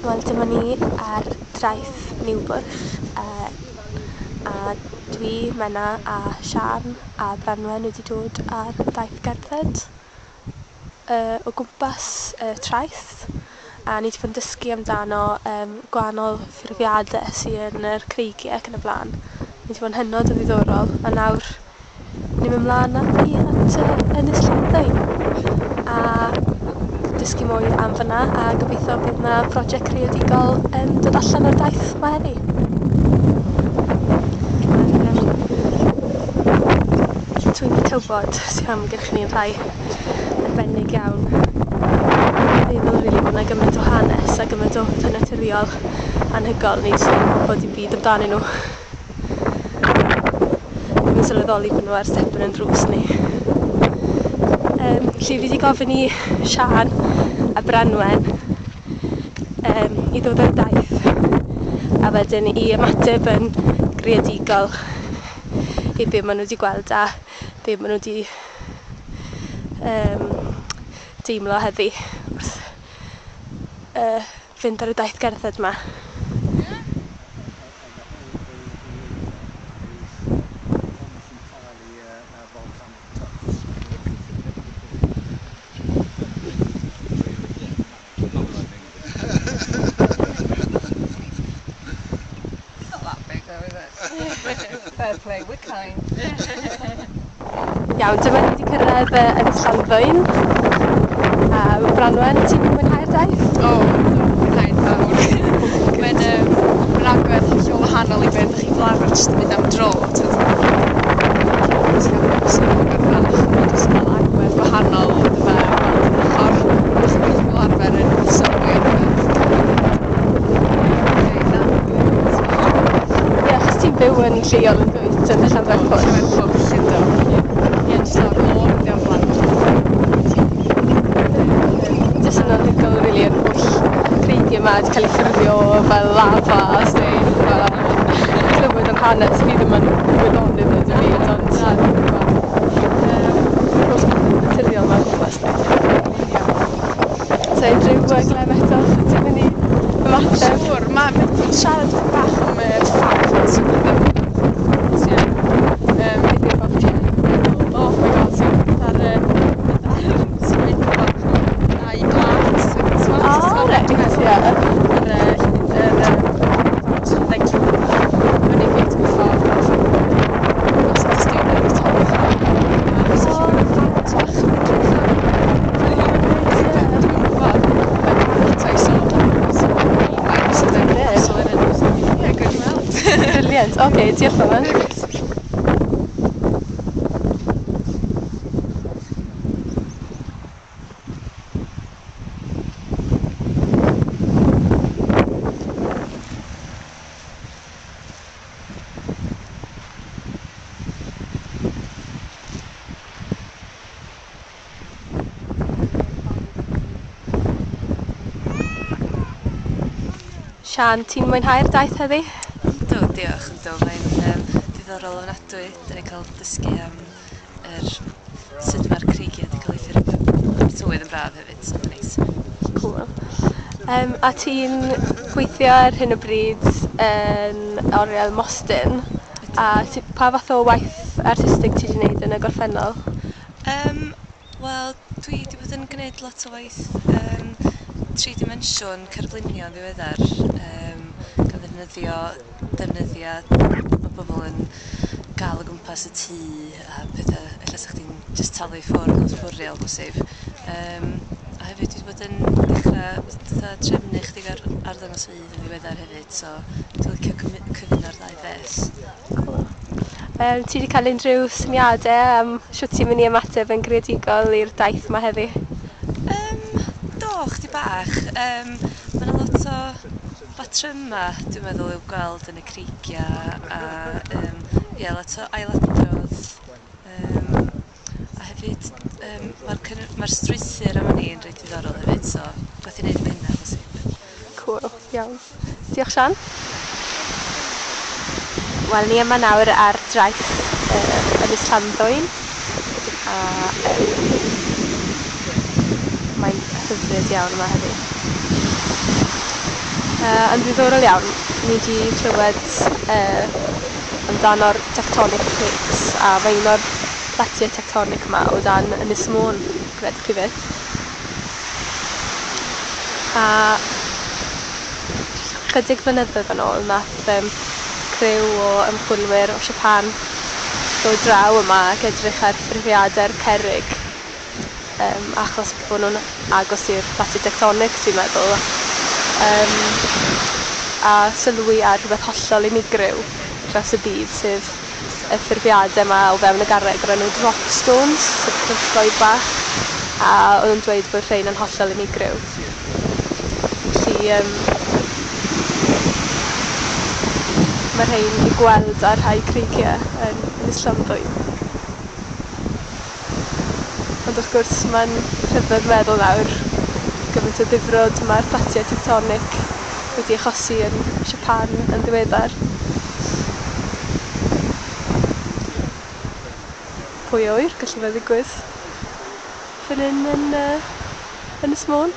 Wel, dyma ni ar draeth Niwbwrch a dwi, Menna a Sian a Branwen wedi dod ar daith gerdded o gwmpas traeth, a ni wedi bod yn dysgu amdano gwahanol ffurfiadau sydd yn yr creigiau ac yn y blaen. Ni wedi bod yn hynod o ddiddorol, a nawr ni'n mynd mlaen at Ynys Llanddwyn a dysgu mwy am fyna, a gobeithio bydd yna prosiect creadigol yn dod allan o'r daith yma heddi. Dwi'n tywod sy'n am gyda ni'n rhai arbennig iawn. Feddwl rili bod yna gymaint o hanes a gymaint o bethau naturiol anhygoel ni sy'n gwybod i byd amdanyn nhw. Dwi'n sylweddoli bod nhw ar stepyn yn drws ni. Felly fi wedi gofyn i Sian a Branwen i ddod ar daith, a wedyn i ymateb yn greadigol i be maen nhw wedi gweld a be maen nhw wedi deimlo heddi wrth fynd ar y daith gerdded yma. Fair play, we're kind. Iawn, dyma ni wedi cyrraedd Ynys Llanddwyn. A Branwen, ti'n mwynhau'r daith? O, mwynhau'n fawr. Mae'n agwedd hollol wahanol i beth ydych chi'n fel arfer jyst yn mynd am dro. Mae'n cael agwedd wahanol yma. Ydych chi'n fel arfer yn sylwi ar beth. Ti'n byw yn lleol yn dweud yn y Llanddwyn? Llanddwyn, Llundain. Ie, jyst o'r môr yn diolch lan. Jyst yn anhygoel rili yn holl creigiau yma wedi cael ei ffurfio fel lava a stein fel clywed yn hanes fi ddim yn wyddonydd yn y byd, ond holl naturiol yma gwmpas. So unrhyw glem eto, ti'n mynd i ymateb? Siwr, mae'n siarad bach am ffact sy'n ddim yn oh my god, sy'n ar sgwyd bach a i glas reit, ie. Fyny gyd yn ffordd os ydych chi'n dweud y top Brilliant, oce, diolch yn fawr. Sian, ti'n mwynhau'r daith heddi? Yndw, diolch, Mae'n ddiddorol ofnadwy. Da ni'n cael dysgu am sut mae'r creigiau wedi cael ei ffurfio. Tywydd yn braf hefyd, so mae'n neis. Cool. A ti'n gweithio ar hyn o bryd yn oriel Mostyn, a pa fath o waith artistig ti wedi gwneud yn y gorffennol? Wel, dwi wedi bod yn gwneud lot o waith tri-dimensiwn cerflunio yn ddiweddar, gan ddefnyddiad o bobl yn gael o gwmpas y tŷ a pethau ella sa'ch chdi'n just talu ffwrdd o'r bwriel bosib. A hefyd dwi wedi bod yn dechrau trefnu chdig ar ddangosfeydd yn ddiweddar hefyd, so dwi'n licio cyfuno'r ddau beth. Ti wedi cael unrhyw syniadau am sut ti'n mynd i ymateb yn greadigol i'r daith yma heddi? Do, chdi bach. Mae yna lot o batryma, dwi'n meddwl, i'w gweld yn y creigiau a lot o ailadrodd. A hefyd, mae'r strwythur am ni yn reit ddiddorol hefyd, so gwaith i wneud efo hynna, bosib. Cool, iawn. Diolch, Sian. Wel, ni yma nawr ar draeth Ynys Llanddwyn, a mae'n hyfryd iawn yma heddi. Yn ddiddorol iawn, ni wedi clywed amdano'r tectonic plates a mae un o'r platiau tectonic yma o dan Ynys Môn, credwch chi beth. A chydig flynyddoedd yn ôl nath criw o ymchwilwyr o Japan ddod draw yma ac edrych ar ffurfiadau'r cerrig achos bod nhw'n agos i'r platiau tectonic, dwi'n meddwl. A sylwi ar rhywbeth hollol unigryw dros y byd, sef y ffurfiadau yma o fewn y garreg o'r enw drop stones, sef cryffoedd bach, a oedd yn dweud bod rhain yn hollol unigryw. Felly mae rhain i gweld ar rhai creigiau yn Ynys Llanddwyn. Ond wrth gwrs mae'n rhyfedd meddwl nawr gymaint o ddifrod mae'r platiau tectonic wedi achosi yn Japan yn ddiweddar. Pwy a wyr, gallu fe ddigwydd fan hyn yn Ynys Môn.